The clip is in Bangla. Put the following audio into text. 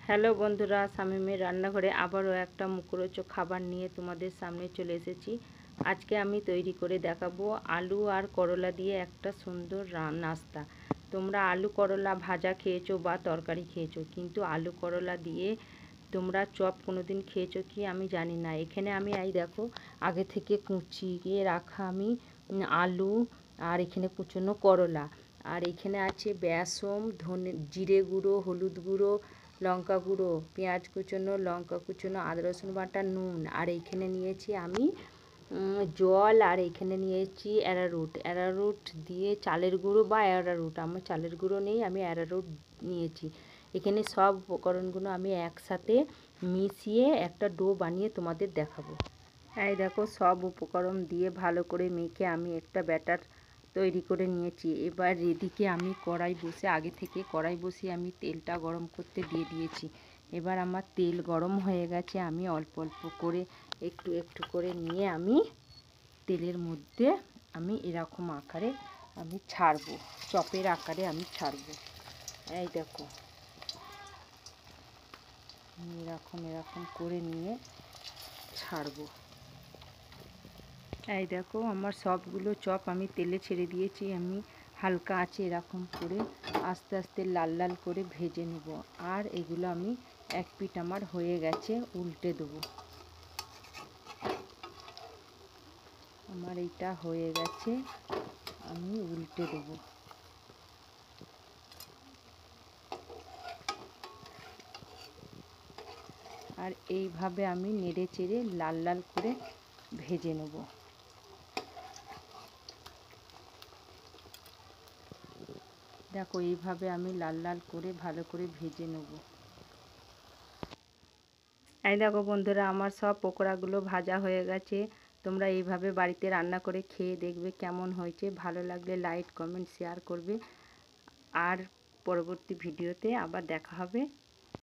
হ্যালো বন্ধুরা, শামীমের রান্নাঘরে আবারও একটা মুখরোচক খাবার নিয়ে তোমাদের সামনে চলে এসেছি। আজকে আমি তৈরি করে দেখাবো আলু আর করলা দিয়ে একটা সুন্দর নাস্তা। তোমরা আলু করলা ভাজা খেয়েছো বা তরকারি খেয়েছো, কিন্তু আলু করলা দিয়ে তোমরা চপ কোনোদিন খেয়েছো কি আমি জানি না। এখানে আমি এই দেখো আগে থেকে কুচিয়ে রাখা আমি আলু, আর এখানে কুচনো করলা, আর এখানে আছে বেসন, জিরে গুঁড়ো, হলুদ গুঁড়ো, লঙ্কা গুঁড়ো, পেঁয়াজ কুচনো, লঙ্কা কুচনো, আদা রসুন বাটা, নুন, আর এইখানে নিয়েছি আমি জল, আর এইখানে নিয়েছি অ্যারারুট দিয়ে চালের গুঁড়ো বা অ্যারারুট, আমার চালের গুঁড়ো নেই, আমি অ্যারারুট নিয়েছি। এখানে সব উপকরণগুলো আমি একসাথে মিশিয়ে একটা ডো বানিয়ে তোমাদের দেখাবো। এই দেখো সব উপকরণ দিয়ে ভালো করে মেখে আমি একটা ব্যাটার তৈরি করে নিয়েছি। এবার এদিকে আমি আগে থেকে কড়াই বসিয়ে আমি তেলটা গরম করতে দিয়ে দিয়েছি। এবার আমার তেল গরম হয়ে গেছে, আমি অল্প অল্প করে একটু একটু করে নিয়ে আমি তেলের মধ্যে আমি এরকম আকারে আমি ছাড়বো, চপের আকারে আমি ছাড়বো। এই দেখো এরকম এরকম করে নিয়ে ছাড়বো। এই দেখো আমার সবগুলো চপ আমি তেলে ছেড়ে দিয়েছি। আমি হালকা আঁচে এরকম করে আস্তে আস্তে লাল লাল করে ভেজে নেব। আর এগুলো আমি এক পিঠ আমার হয়ে গেছে, উল্টে দেবো। আমার এইটা হয়ে গেছে, আমি উল্টে দেবো। আর এইভাবে আমি নেড়ে চেড়ে লাল লাল করে ভেজে নেব। দেখো এইভাবে আমি লাল লাল করে ভালো করে ভেজে নেব। এই দেখো বন্ধুরা, আমার সব পকোড়াগুলো ভাজা হয়ে গেছে। তোমরা এইভাবে বাড়িতে রান্না করে খেয়ে দেখবে কেমন হয়েছে। ভালো লাগলে লাইক, কমেন্ট, শেয়ার করবে। আর পরবর্তী ভিডিওতে আবার দেখা হবে।